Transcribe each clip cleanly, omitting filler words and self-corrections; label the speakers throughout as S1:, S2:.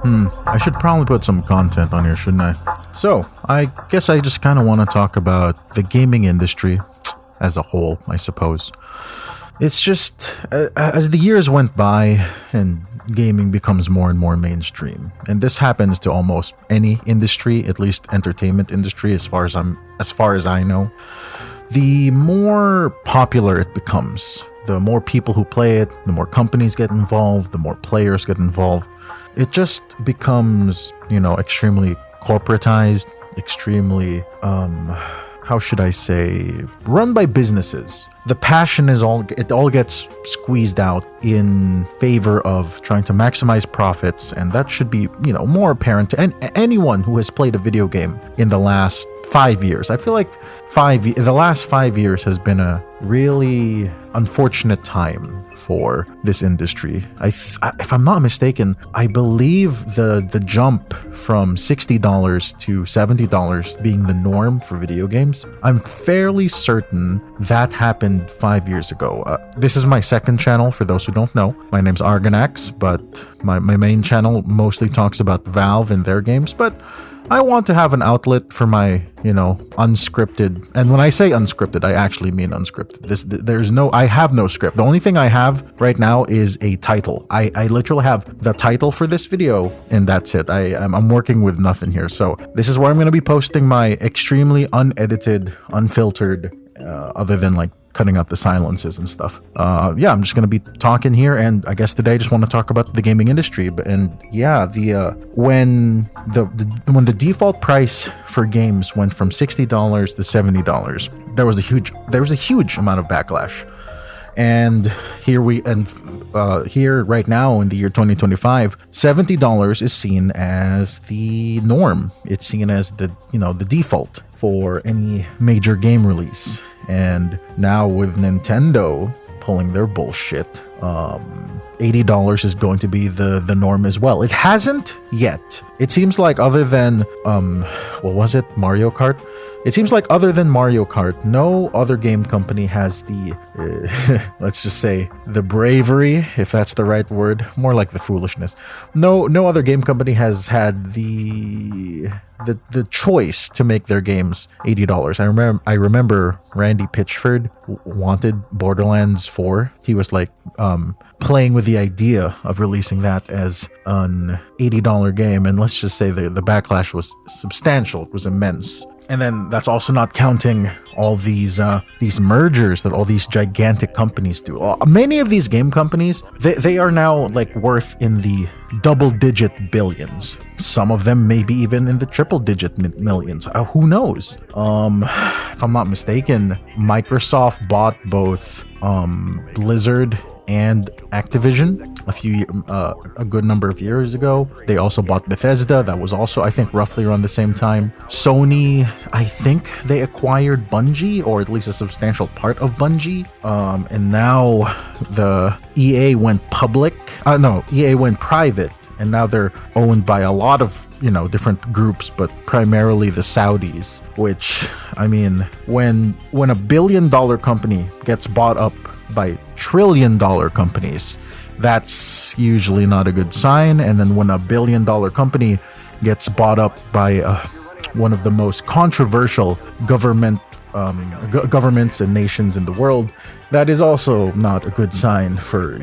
S1: I should probably put some content on here, shouldn't I? So, I guess I just kind of want to talk about the gaming industry as a whole, I suppose. It's just, as the years went by and gaming becomes more and more mainstream, and this happens to almost any industry, at least entertainment industry, as far as I know, the more popular it becomes, the more people who play it, the more companies get involved, the more players get involved. It just becomes, extremely corporatized, extremely, how should I say, run by businesses. The passion it all gets squeezed out in favor of trying to maximize profits, and that should be, more apparent to anyone who has played a video game in the last 5 years. I feel like the last 5 years has been a really unfortunate time for this industry. If I'm not mistaken, I believe the jump from $60 to $70 being the norm for video games, I'm fairly certain that happened 5 years ago. This is my second channel, for those who don't know. My name's Argonax, but my main channel mostly talks about Valve and their games, but I want to have an outlet for my, unscripted, and when I say unscripted, I actually mean unscripted. I have no script. The only thing I have right now is a title. I literally have the title for this video, and that's it. I'm working with nothing here. So this is where I'm going to be posting my extremely unedited, unfiltered, other than like cutting out the silences and stuff. I'm just gonna be talking here, and I guess today I just want to talk about the gaming industry. When the default price for games went from $60 to $70, there was a huge amount of backlash. And here right now in the year 2025, $70 is seen as the norm. It's seen as the default for any major game release. And now with Nintendo pulling their bullshit, $80 is going to be the norm as well. It hasn't yet. It seems like other than Mario Kart? It seems like other than Mario Kart, no other game company has the, let's just say, the bravery, if that's the right word, more like the foolishness. No other game company has had the choice to make their games $80. I remember Randy Pitchford wanted Borderlands 4. He was like playing with the idea of releasing that as an $80 game, and let's just say the backlash was substantial. It was immense. And then that's also not counting all these mergers that all these gigantic companies do. Many of these game companies, they are now like worth in the double-digit billions. Some of them maybe even in the triple-digit millions. Who knows? If I'm not mistaken, Microsoft bought both Blizzard and Activision a good number of years ago. They also bought Bethesda. That was also, I think, roughly around the same time. Sony, I think they acquired Bungie, or at least a substantial part of Bungie. And now the EA went public. EA went private, and now they're owned by a lot of different groups, but primarily the Saudis. Which, I mean, when $1 billion company gets bought up by $1 trillion companies, that's usually not a good sign. And then when $1 billion company gets bought up by one of the most controversial governments and nations in the world, that is also not a good sign for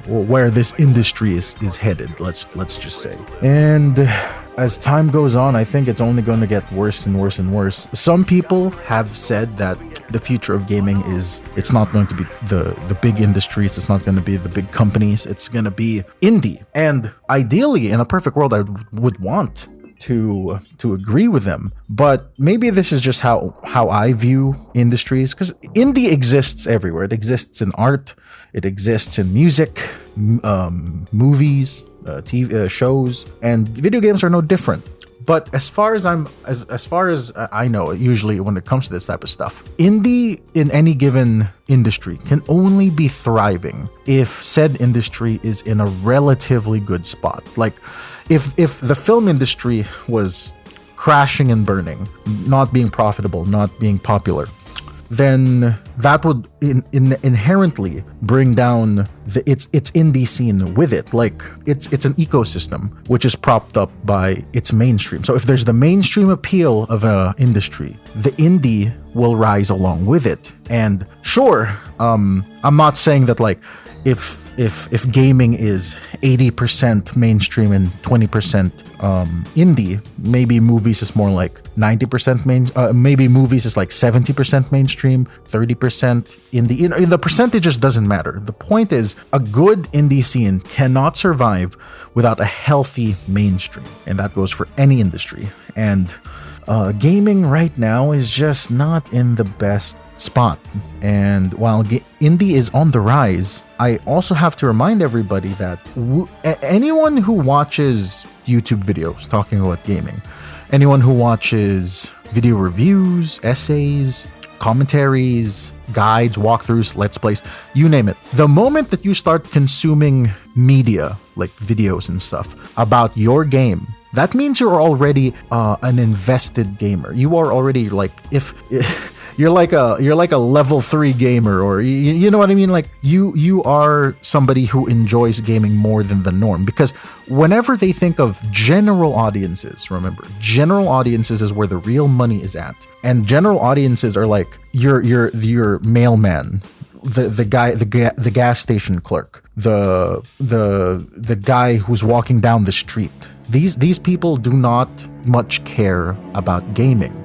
S1: where this industry is headed. Let's just say. And as time goes on, I think it's only going to get worse and worse and worse. Some people have said that the future of gaming it's not going to be the big industries, it's not going to be the big companies, it's going to be indie. And ideally, in a perfect world, I would want to agree with them, but maybe this is just how I view industries, because indie exists everywhere. It exists in art, it exists in music, movies, TV shows, and video games are no different. But as far as I know, usually when it comes to this type of stuff, indie in any given industry can only be thriving if said industry is in a relatively good spot. Like if the film industry was crashing and burning, not being profitable, not being popular, then that would inherently bring down its indie scene with it. Like it's an ecosystem which is propped up by its mainstream. So if there's the mainstream appeal of a industry, the indie will rise along with it. And sure, I'm not saying that like if gaming is 80% mainstream and 20% indie, maybe movies is more like 90% maybe movies is like 70% mainstream, 30% indie. The percentages doesn't matter. The point is, a good indie scene cannot survive without a healthy mainstream, and that goes for any industry. And gaming right now is just not in the best spot. And while indie is on the rise, I also have to remind everybody that anyone who watches YouTube videos talking about gaming, anyone who watches video reviews, essays, commentaries, guides, walkthroughs, let's plays, you name it, the moment that you start consuming media like videos and stuff about your game, that means you're already an invested gamer. You are already like, if you're like a level 3 gamer, or you know what I mean? Like you are somebody who enjoys gaming more than the norm. Because whenever they think of general audiences, remember, general audiences is where the real money is at. And general audiences are like your mailman, the gas station clerk, the guy who's walking down the street. These people do not much care about gaming.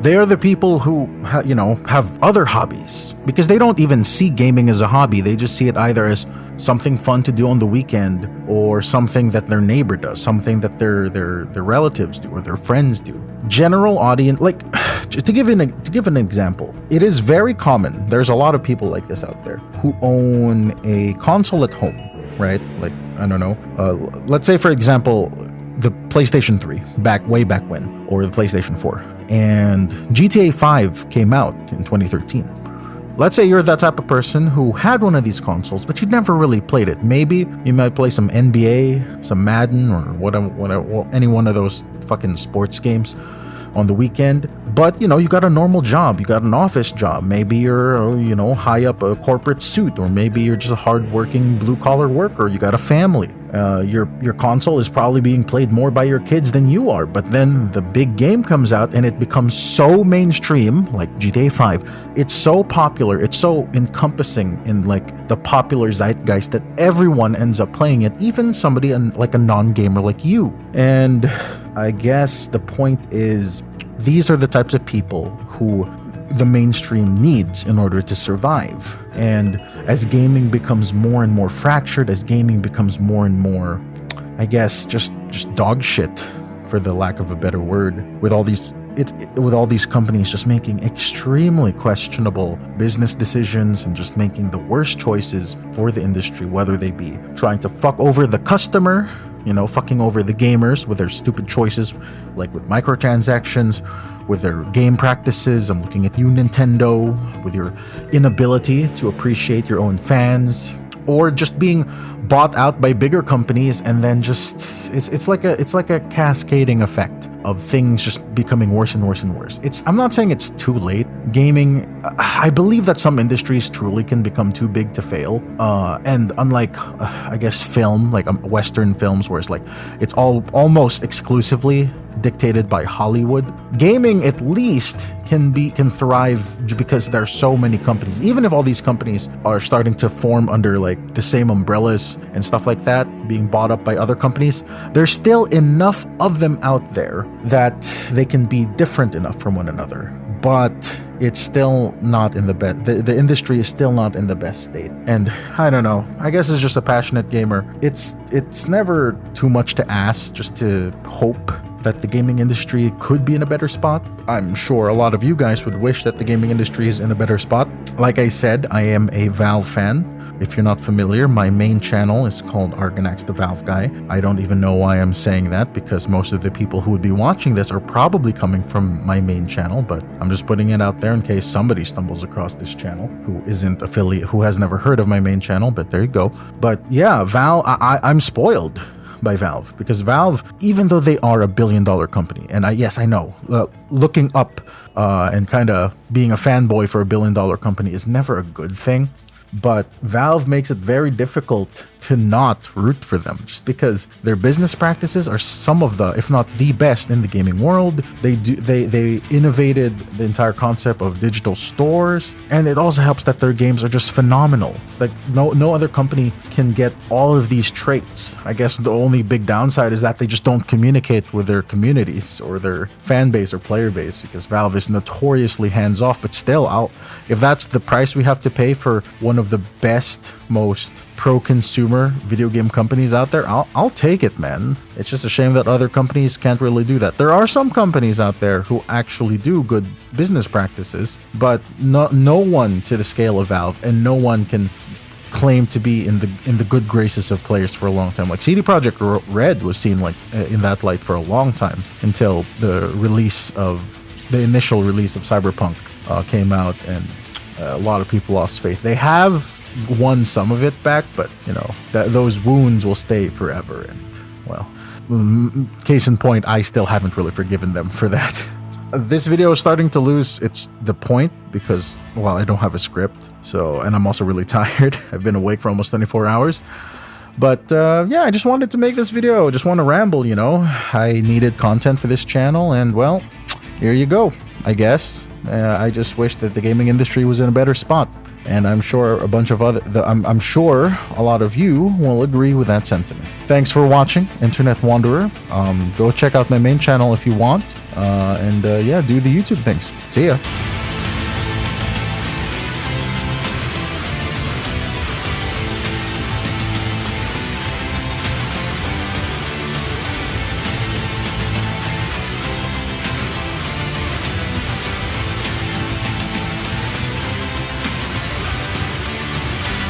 S1: They are the people who, have other hobbies, because they don't even see gaming as a hobby. They just see it either as something fun to do on the weekend, or something that their neighbor does, something that their relatives do, or their friends do. General audience, like, just to give an example, it is very common. There's a lot of people like this out there who own a console at home, right? Like, I don't know. Let's say, for example, the PlayStation 3, way back when, or the PlayStation 4, and GTA 5 came out in 2013. Let's say you're that type of person who had one of these consoles, but you never really played it. Maybe you might play some NBA, some Madden, or any one of those fucking sports games on the weekend. But, you got a normal job. You got an office job. Maybe you're, high up a corporate suit, or maybe you're just a hardworking blue-collar worker. You got a family. Your console is probably being played more by your kids than you are. But then the big game comes out and it becomes so mainstream, like GTA 5. It's so popular. It's so encompassing in like the popular zeitgeist that everyone ends up playing it, even somebody like a non-gamer like you. And I guess the point is, these are the types of people who the mainstream needs in order to survive. And as gaming becomes more and more fractured, as gaming becomes more and more, I guess, just dog shit, for the lack of a better word, with all these companies just making extremely questionable business decisions and just making the worst choices for the industry, whether they be trying to fuck over the customer, fucking over the gamers with their stupid choices, like with microtransactions, with their game practices. I'm looking at you, Nintendo, with your inability to appreciate your own fans, or just being bought out by bigger companies, and then just it's like a cascading effect of things just becoming worse and worse and worse. I'm not saying it's too late. Gaming, I believe that some industries truly can become too big to fail. And unlike, I guess, film, like Western films, where it's like it's almost exclusively dictated by Hollywood, gaming at least can thrive because there's so many companies. Even if all these companies are starting to form under like the same umbrellas and stuff like that, being bought up by other companies, there's still enough of them out there that they can be different enough from one another. But it's still not in the best. The industry is still not in the best state. And I don't know. I guess as just a passionate gamer, it's never too much to ask just to hope that the gaming industry could be in a better spot. I'm sure a lot of you guys would wish that the gaming industry is in a better spot. Like I said, I am a Valve fan. If you're not familiar, my main channel is called Argonax the Valve Guy. I don't even know why I'm saying that, because most of the people who would be watching this are probably coming from my main channel, but I'm just putting it out there in case somebody stumbles across this channel who isn't who has never heard of my main channel, but there you go. But yeah, Valve, I'm spoiled. by Valve, because Valve, even though they are a billion-dollar company, and I know, looking up and kind of being a fanboy for a billion-dollar company is never a good thing. But Valve makes it very difficult to not root for them, just because their business practices are some of the, if not the best in the gaming world. They innovated the entire concept of digital stores, and it also helps that their games are just phenomenal. Like no other company can get all of these traits. I guess the only big downside is that they just don't communicate with their communities or their fan base or player base, because Valve is notoriously hands-off. But still, if that's the price we have to pay for one of the best, most pro-consumer video game companies out there, I'll take it, man. It's just a shame that other companies can't really do that. There are some companies out there who actually do good business practices, but no one to the scale of Valve, and no one can claim to be in the good graces of players for a long time. Like CD Projekt Red was seen like in that light for a long time, until the initial release of Cyberpunk came out, and a lot of people lost faith. They have won some of it back, but those wounds will stay forever. And well, case in point, I still haven't really forgiven them for that. This video is starting to lose the point, because, well, I don't have a script, and I'm also really tired. I've been awake for almost 24 hours. But yeah, I just wanted to make this video. I just want to ramble, I needed content for this channel, and well, here you go, I guess. I just wish that the gaming industry was in a better spot. And I'm sure I'm sure a lot of you will agree with that sentiment. Thanks for watching, Internet Wanderer. Go check out my main channel if you want. And yeah, do the YouTube things. See ya.